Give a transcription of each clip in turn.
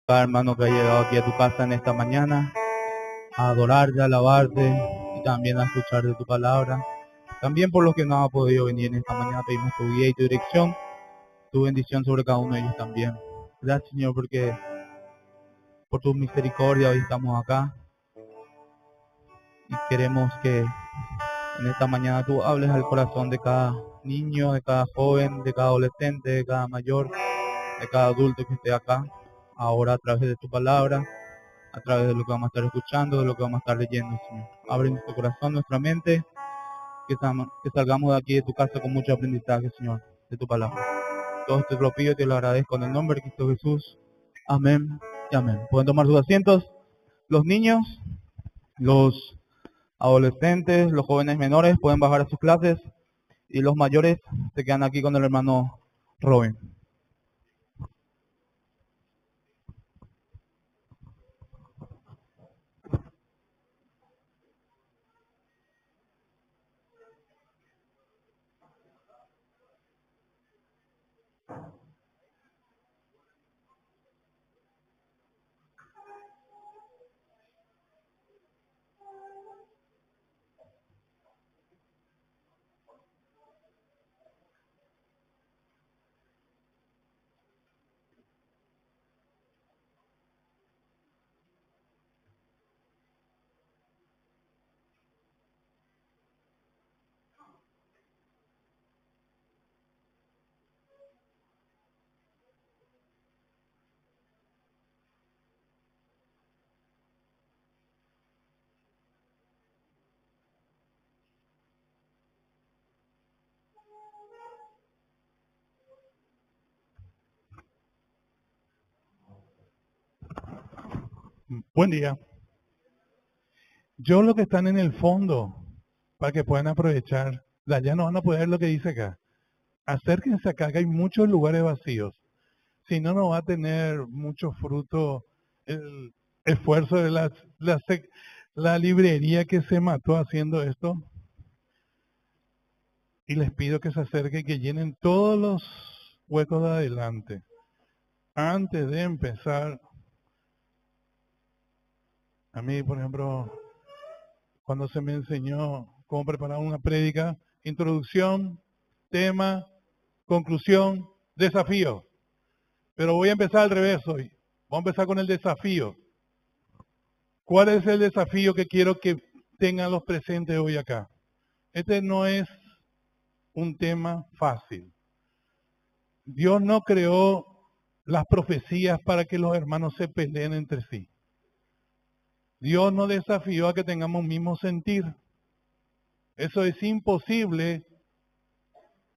cada hermano que ha llegado aquí a tu casa en esta mañana, a adorarte, a alabarte y también a escuchar de tu palabra. También por los que no han podido venir en esta mañana, pedimos tu guía y tu dirección, tu bendición sobre cada uno de ellos también. Gracias, Señor, porque por tu misericordia hoy estamos acá y queremos que en esta mañana tú hables al corazón de cada niño, de cada joven, de cada adolescente, de cada mayor, de cada adulto que esté acá, ahora a través de tu palabra, a través de lo que vamos a estar escuchando, de lo que vamos a estar leyendo, Señor. Abre nuestro corazón, nuestra mente, que salgamos de aquí de tu casa con mucho aprendizaje, Señor, de tu palabra. Todo esto te lo pido y te lo agradezco en el nombre de Cristo Jesús. Amén y amén. Pueden tomar sus asientos. Los niños, los adolescentes, los jóvenes menores pueden bajar a sus clases y los mayores se quedan aquí con el hermano Robin. Buen día. Yo los que están en el fondo, para que puedan aprovechar, de allá no van a poder ver lo que dice acá. Acérquense acá, que hay muchos lugares vacíos. Si no, no va a tener mucho fruto el esfuerzo de la librería que se mató haciendo esto. Y les pido que se acerquen, que llenen todos los huecos de adelante. Antes de empezar, a mí, por ejemplo, cuando se me enseñó cómo preparar una prédica, introducción, tema, conclusión, desafío. Pero voy a empezar al revés hoy. Voy a empezar con el desafío. ¿Cuál es el desafío que quiero que tengan los presentes hoy acá? Este no es un tema fácil. Dios no creó las profecías para que los hermanos se peleen entre sí. Dios nos desafió a que tengamos un mismo sentir. Eso es imposible.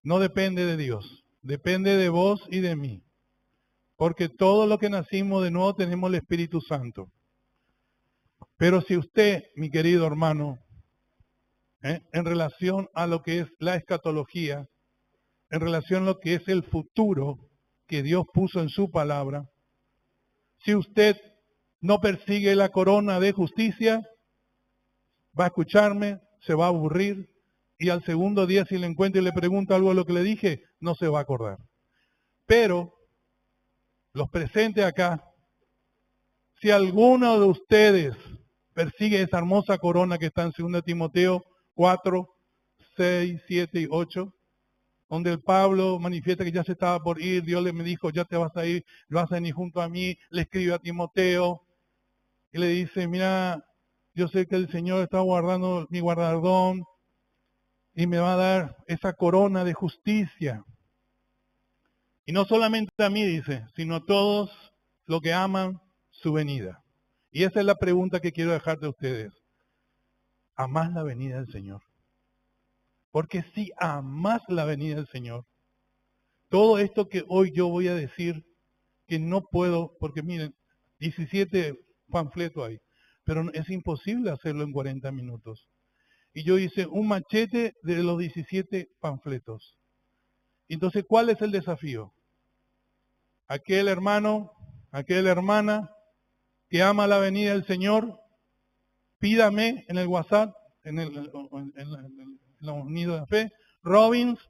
No depende de Dios. Depende de vos y de mí. Porque todo lo que nacimos de nuevo tenemos el Espíritu Santo. Pero si usted, mi querido hermano, en relación a lo que es la escatología, en relación a lo que es el futuro que Dios puso en su palabra, si usted no persigue la corona de justicia, va a escucharme, se va a aburrir, y al segundo día si le encuentro y le pregunto algo de lo que le dije, no se va a acordar. Pero los presentes acá, si alguno de ustedes persigue esa hermosa corona que está en 2 Timoteo 4, 6, 7 y 8, donde el Pablo manifiesta que ya se estaba por ir, Dios me dijo, ya te vas a ir, vas a venir junto a mí, le escribe a Timoteo, y le dice, mira, yo sé que el Señor está guardando mi guardardón, y me va a dar esa corona de justicia. Y no solamente a mí, dice, sino a todos los que aman su venida. Y esa es la pregunta que quiero dejar de ustedes. ¿Amás la venida del Señor? Porque si amás la venida del Señor, todo esto que hoy yo voy a decir, que no puedo, porque miren, 17 panfletos hay, pero es imposible hacerlo en 40 minutos. Y yo hice un machete de los 17 panfletos. Entonces, ¿cuál es el desafío? Aquel hermano, aquella hermana que ama la venida del Señor, pídame en el WhatsApp, en la Unido de Fe, Robbins,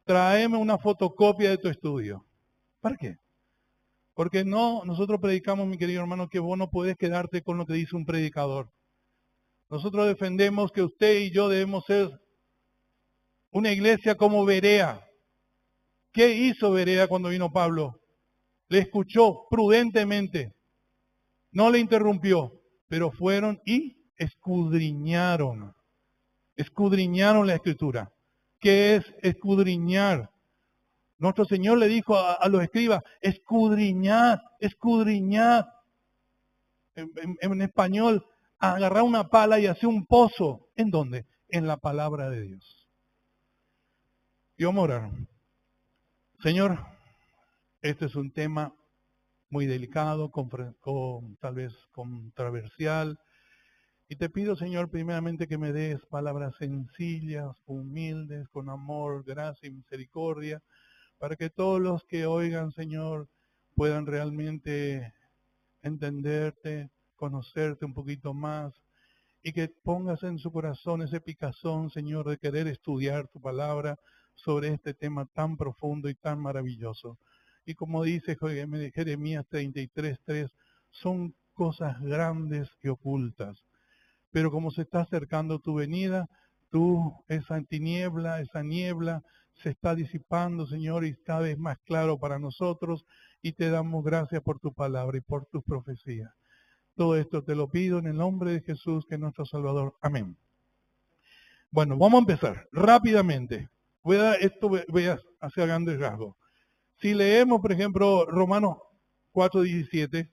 tráeme una fotocopia de tu estudio. ¿Para qué? Porque no, nosotros predicamos, mi querido hermano, que vos no podés quedarte con lo que dice un predicador. Nosotros defendemos que usted y yo debemos ser una iglesia como Berea. ¿Qué hizo Berea cuando vino Pablo? Le escuchó prudentemente, no le interrumpió, pero fueron y escudriñaron la Escritura. ¿Qué es escudriñar? Nuestro Señor le dijo a los escribas, escudriñad. En español, agarrar una pala y hacer un pozo. ¿En dónde? En la palabra de Dios. Y vamos a orar. Señor, este es un tema muy delicado, tal vez controversial. Y te pido, Señor, primeramente que me des palabras sencillas, humildes, con amor, gracia y misericordia, para que todos los que oigan, Señor, puedan realmente entenderte, conocerte un poquito más, y que pongas en su corazón ese picazón, Señor, de querer estudiar tu palabra sobre este tema tan profundo y tan maravilloso. Y como dice Jeremías 33:3, son cosas grandes y ocultas. Pero como se está acercando tu venida, esa niebla, se está disipando, Señor, y cada vez más claro para nosotros, y te damos gracias por tu palabra y por tus profecías. Todo esto te lo pido en el nombre de Jesús, que es nuestro Salvador. Amén. Bueno, vamos a empezar rápidamente. Voy a hacer grandes rasgos. Si leemos, por ejemplo, Romanos 4:17,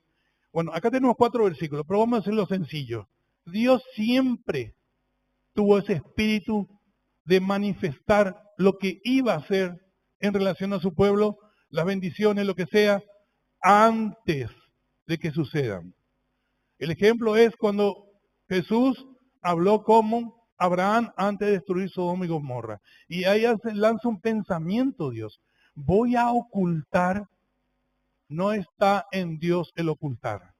bueno, acá tenemos 4 versículos, pero vamos a hacerlo sencillo. Dios siempre tuvo ese espíritu de manifestar lo que iba a hacer en relación a su pueblo, las bendiciones, lo que sea, antes de que sucedan. El ejemplo es cuando Jesús habló como Abraham antes de destruir Sodoma y Gomorra. Y ahí lanza un pensamiento Dios. Voy a ocultar. No está en Dios el ocultar.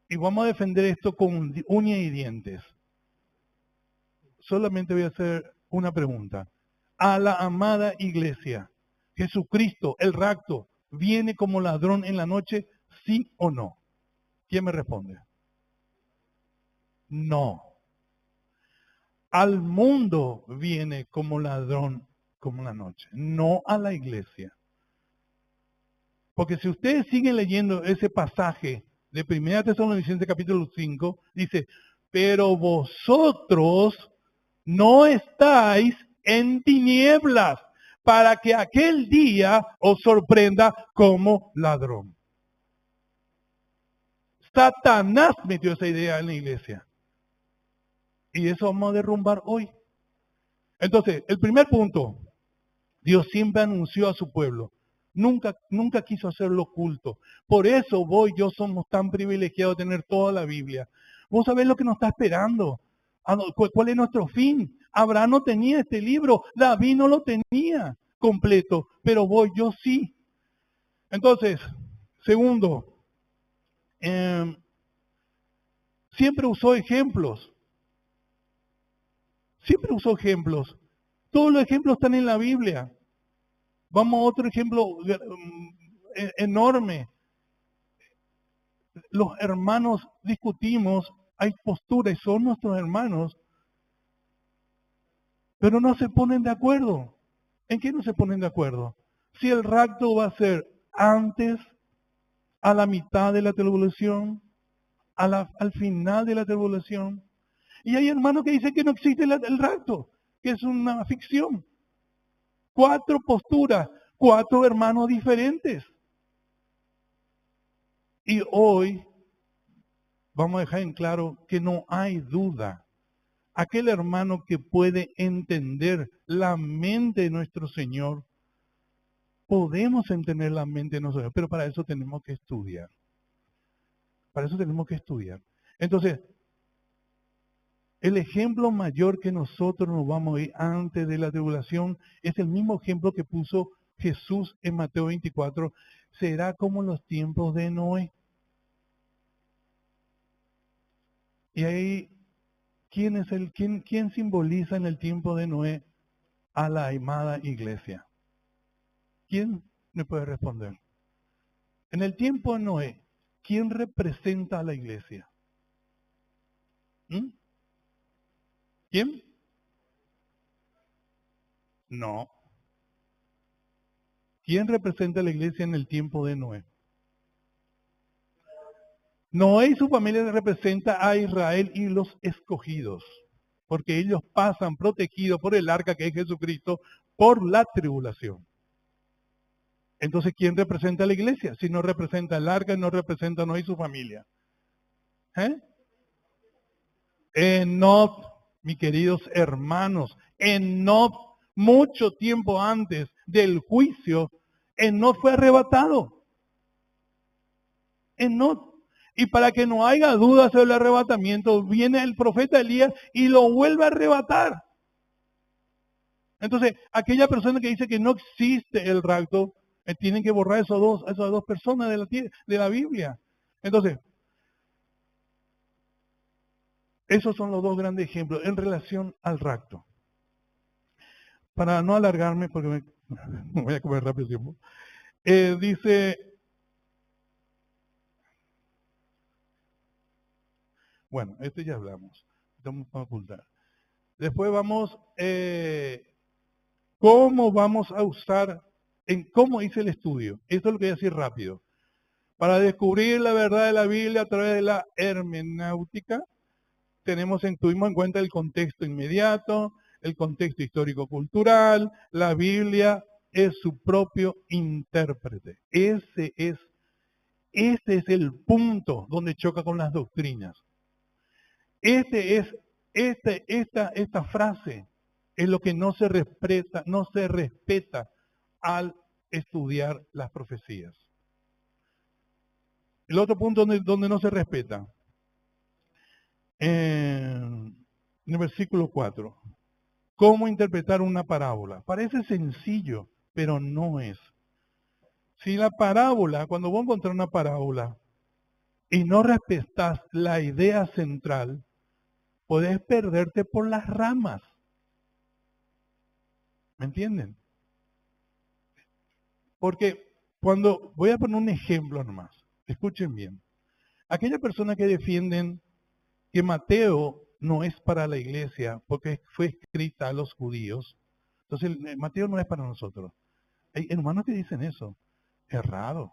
Y vamos a defender esto con uñas y dientes. Solamente voy a hacer una pregunta. A la amada iglesia, Jesucristo, el rapto, ¿viene como ladrón en la noche? ¿Sí o no? ¿Quién me responde? No. Al mundo viene como ladrón como la noche, no a la iglesia. Porque si ustedes siguen leyendo ese pasaje de 1 Tesalonicenses capítulo 5, dice, pero vosotros no estáis en tinieblas para que aquel día os sorprenda como ladrón. Satanás metió esa idea en la iglesia. Y eso vamos a derrumbar hoy. Entonces, el primer punto, Dios siempre anunció a su pueblo. Nunca quiso hacerlo oculto. Por eso vos y yo somos tan privilegiados de tener toda la Biblia. Vos sabés lo que nos está esperando. ¿Cuál es nuestro fin? Abraham no tenía este libro, David no lo tenía completo, pero vos y yo sí. Entonces, segundo, siempre usó ejemplos. Siempre usó ejemplos. Todos los ejemplos están en la Biblia. Vamos a otro ejemplo enorme. Los hermanos discutimos, hay posturas, son nuestros hermanos, pero no se ponen de acuerdo. ¿En qué no se ponen de acuerdo? Si el rapto va a ser antes, a la mitad de la tribulación, al final de la tribulación. Y hay hermanos que dicen que no existe el rapto, que es una ficción. 4 posturas, 4 hermanos diferentes. Y hoy vamos a dejar en claro que no hay duda. Aquel hermano que puede entender la mente de nuestro Señor, podemos entender la mente de nuestro Señor, pero para eso tenemos que estudiar. Para eso tenemos que estudiar. Entonces, el ejemplo mayor que nosotros nos vamos a ir antes de la tribulación es el mismo ejemplo que puso Jesús en Mateo 24. Será como en los tiempos de Noé. Y ahí, ¿quién simboliza en el tiempo de Noé a la amada iglesia? ¿Quién me puede responder? En el tiempo de Noé, ¿quién representa a la iglesia? ¿Quién? No. ¿Quién representa a la iglesia en el tiempo de Noé? Noé y su familia representa a Israel y los escogidos, porque ellos pasan protegidos por el arca que es Jesucristo por la tribulación. Entonces, ¿quién representa a la iglesia? Si no representa el arca, no representa a Noé y su familia. Enoc, mis queridos hermanos, Enoc, mucho tiempo antes del juicio, Enoc fue arrebatado. Enoc. Y para que no haya dudas sobre el arrebatamiento, viene el profeta Elías y lo vuelve a arrebatar. Entonces, aquella persona que dice que no existe el rapto, tienen que borrar esas dos personas de la Biblia. Entonces, esos son los dos grandes ejemplos en relación al rapto. Para no alargarme, porque me voy a comer rápido tiempo, dice... Bueno, este ya hablamos. Estamos para ocultar. Después vamos, ¿cómo vamos a usar, cómo hice el estudio? Esto es lo que voy a decir rápido. Para descubrir la verdad de la Biblia a través de la hermenéutica, tuvimos en cuenta el contexto inmediato, el contexto histórico-cultural. La Biblia es su propio intérprete. Ese es el punto donde choca con las doctrinas. Esta frase es lo que no se respeta al estudiar las profecías. El otro punto donde no se respeta, en el versículo 4, ¿cómo interpretar una parábola? Parece sencillo, pero no es. Si la parábola, cuando vos encontrás una parábola y no respetas la idea central, podés perderte por las ramas. ¿Me entienden? Porque voy a poner un ejemplo nomás, escuchen bien. Aquellas personas que defienden que Mateo no es para la iglesia porque fue escrita a los judíos, entonces Mateo no es para nosotros. Hay hermanos que dicen eso. Errado.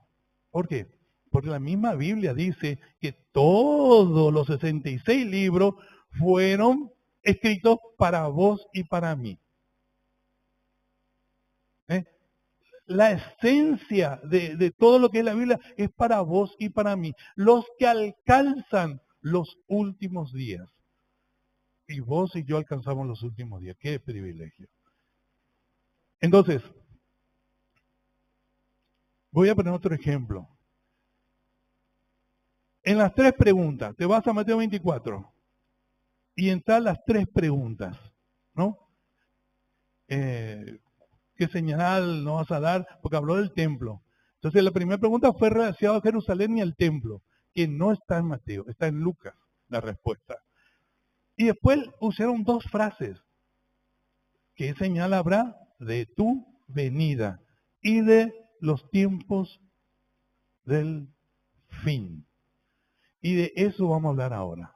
¿Por qué? Porque la misma Biblia dice que todos los 66 libros fueron escritos para vos y para mí. La esencia de todo lo que es la Biblia es para vos y para mí. Los que alcanzan los últimos días. Y vos y yo alcanzamos los últimos días. ¡Qué privilegio! Entonces, voy a poner otro ejemplo. En las 3 preguntas, te vas a Mateo 24 y entran las 3 preguntas, ¿no? ¿Qué señal nos vas a dar? Porque habló del templo. Entonces la primera pregunta fue relacionada a Jerusalén y al templo, que no está en Mateo, está en Lucas, la respuesta. Y después usaron 2 frases. ¿Qué señal habrá de tu venida y de los tiempos del fin? Y de eso vamos a hablar ahora.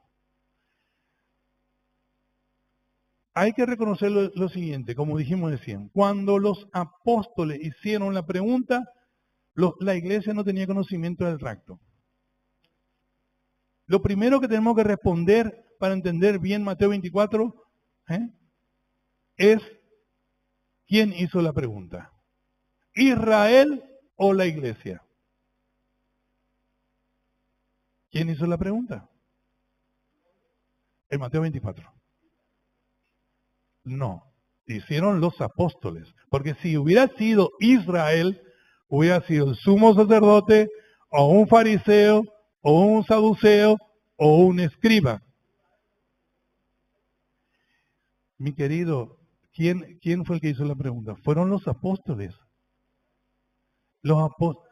Hay que reconocer lo siguiente, como dijimos recién. Cuando los apóstoles hicieron la pregunta, la iglesia no tenía conocimiento del rapto. Lo primero que tenemos que responder para entender bien Mateo 24 es ¿quién hizo la pregunta? ¿Israel o la iglesia? ¿Quién hizo la pregunta? En Mateo 24. No, hicieron los apóstoles. Porque si hubiera sido Israel, hubiera sido el sumo sacerdote, o un fariseo, o un saduceo, o un escriba. Mi querido, ¿quién fue el que hizo la pregunta? Fueron los apóstoles. Los apóstoles.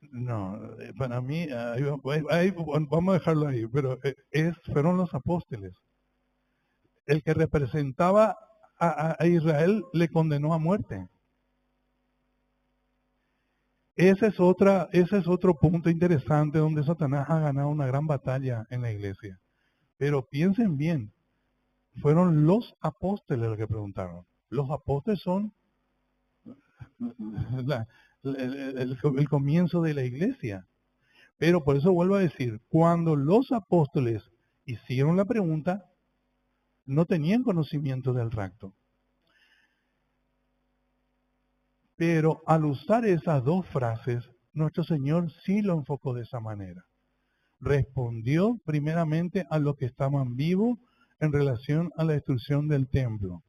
No, para mí, vamos a dejarlo ahí, pero fueron los apóstoles. El que representaba a Israel le condenó a muerte. ese es otro punto interesante donde Satanás ha ganado una gran batalla en la iglesia. Pero piensen bien, fueron los apóstoles los que preguntaron. Los apóstoles son el comienzo de la iglesia. Pero por eso vuelvo a decir, cuando los apóstoles hicieron la pregunta, no tenían conocimiento del rapto. Pero al usar esas dos frases, nuestro Señor sí lo enfocó de esa manera. Respondió primeramente a los que estaban vivos en relación a la destrucción del templo.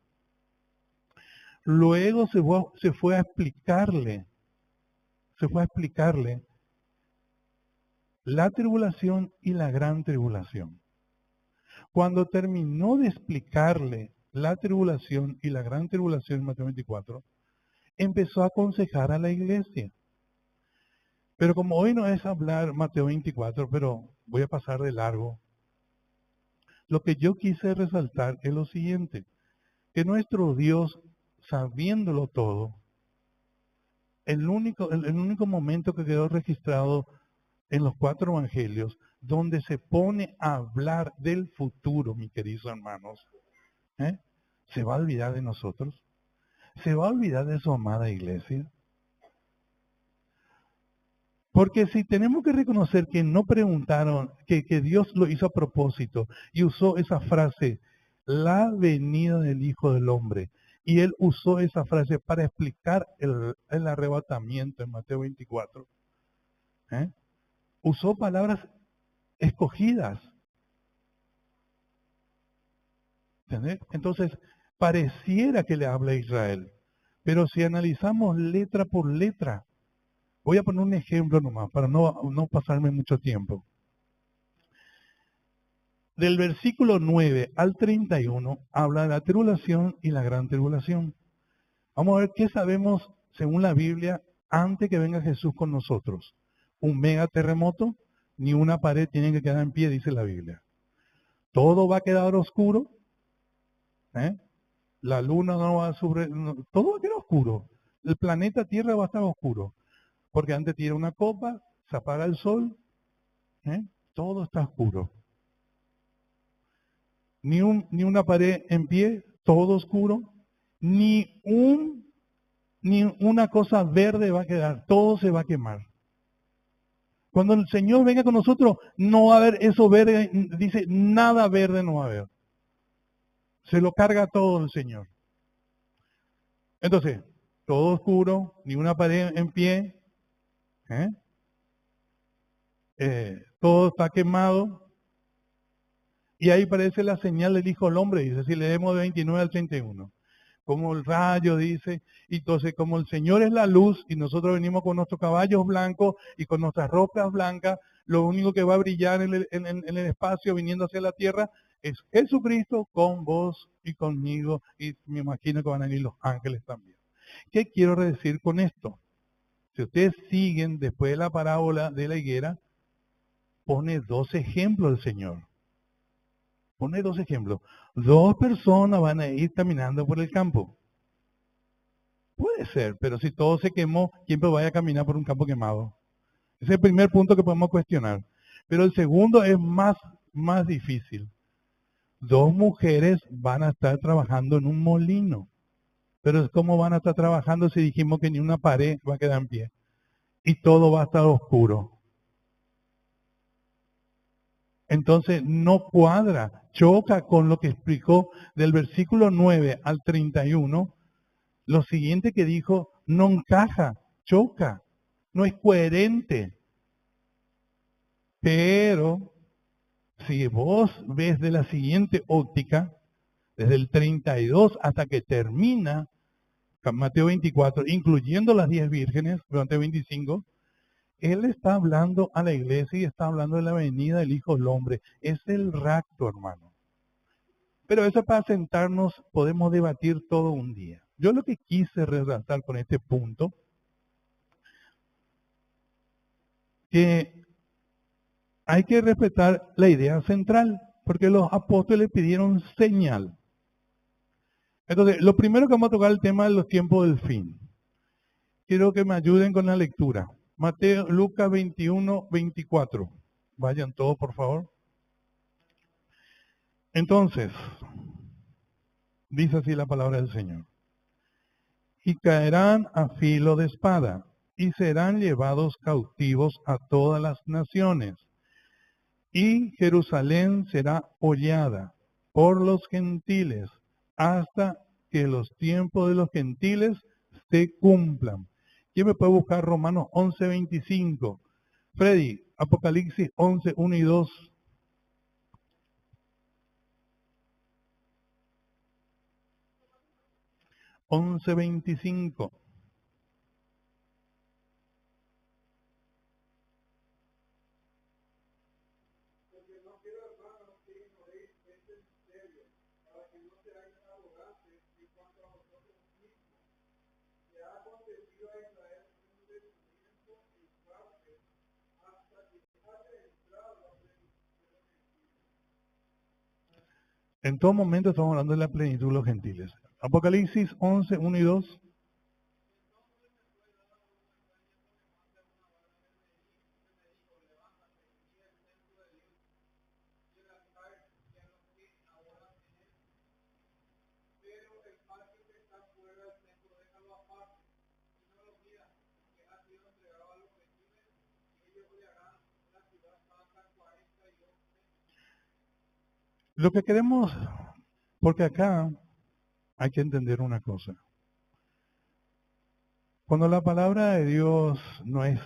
Luego se fue a explicarle la tribulación y la gran tribulación. Cuando terminó de explicarle la tribulación y la gran tribulación en Mateo 24, empezó a aconsejar a la iglesia. Pero como hoy no es hablar Mateo 24, pero voy a pasar de largo, lo que yo quise resaltar es lo siguiente, que nuestro Dios, sabiéndolo todo, el único momento que quedó registrado en los 4 evangelios, donde se pone a hablar del futuro, mis queridos hermanos, ¿se va a olvidar de nosotros? ¿Se va a olvidar de su amada iglesia? Porque si tenemos que reconocer que no preguntaron, que Dios lo hizo a propósito y usó esa frase, la venida del Hijo del Hombre, y Él usó esa frase para explicar el arrebatamiento en Mateo 24, usó palabras escogidas. ¿Entendés? Entonces, pareciera que le habla a Israel, pero si analizamos letra por letra, voy a poner un ejemplo nomás, para no pasarme mucho tiempo. Del versículo 9 al 31, habla de la tribulación y la gran tribulación. Vamos a ver qué sabemos, según la Biblia, antes que venga Jesús con nosotros. Un mega terremoto, ni una pared tiene que quedar en pie, dice la Biblia. Todo va a quedar oscuro. La luna no va a todo va a quedar oscuro. El planeta Tierra va a estar oscuro. Porque antes tira una copa, se apaga el sol, todo está oscuro. Ni una pared en pie, todo oscuro. Ni una cosa verde va a quedar, todo se va a quemar. Cuando el Señor venga con nosotros, no va a haber eso verde, dice, nada verde no va a haber. Se lo carga todo el Señor. Entonces, todo oscuro, ni una pared en pie, todo está quemado. Y ahí aparece la señal del Hijo del Hombre, dice, si leemos de 29 al 31. Como el rayo, dice, y entonces como el Señor es la luz y nosotros venimos con nuestros caballos blancos y con nuestras ropas blancas, lo único que va a brillar en el espacio viniendo hacia la tierra es Jesucristo con vos y conmigo, y me imagino que van a venir los ángeles también. ¿Qué quiero decir con esto? Si ustedes siguen después de la parábola de la higuera, pone 2 ejemplos el Señor. Pone 2 ejemplos. 2 personas van a ir caminando por el campo. Puede ser, pero si todo se quemó, ¿quién vaya a caminar por un campo quemado? Ese es el primer punto que podemos cuestionar. Pero el segundo es más difícil. 2 mujeres van a estar trabajando en un molino. Pero ¿cómo van a estar trabajando si dijimos que ni una pared va a quedar en pie? Y todo va a estar oscuro. Entonces no cuadra, choca con lo que explicó del versículo 9 al 31. Lo siguiente que dijo no encaja, choca, no es coherente. Pero si vos ves de la siguiente óptica, desde el 32 hasta que termina Mateo 24, incluyendo las 10 vírgenes, Mateo 25, Él está hablando a la iglesia y está hablando de la venida del Hijo del Hombre. Es el rapto, hermano. Pero eso para sentarnos podemos debatir todo un día. Yo lo que quise resaltar con este punto, que hay que respetar la idea central, porque los apóstoles pidieron señal. Entonces, lo primero que vamos a tocar es el tema de los tiempos del fin. Quiero que me ayuden con la lectura. Lucas 21, 24. Vayan todos, por favor. Entonces, dice así la palabra del Señor. Y caerán a filo de espada, y serán llevados cautivos a todas las naciones. Y Jerusalén será hollada por los gentiles, hasta que los tiempos de los gentiles se cumplan. ¿Quién me puede buscar Romanos 11, 25? Freddy, Apocalipsis 11, 1 y 2. Once 25. En todo momento estamos hablando de la plenitud de los gentiles. Apocalipsis 11, 1 y 2. Lo que queremos, porque acá hay que entender una cosa. Cuando la palabra de Dios no es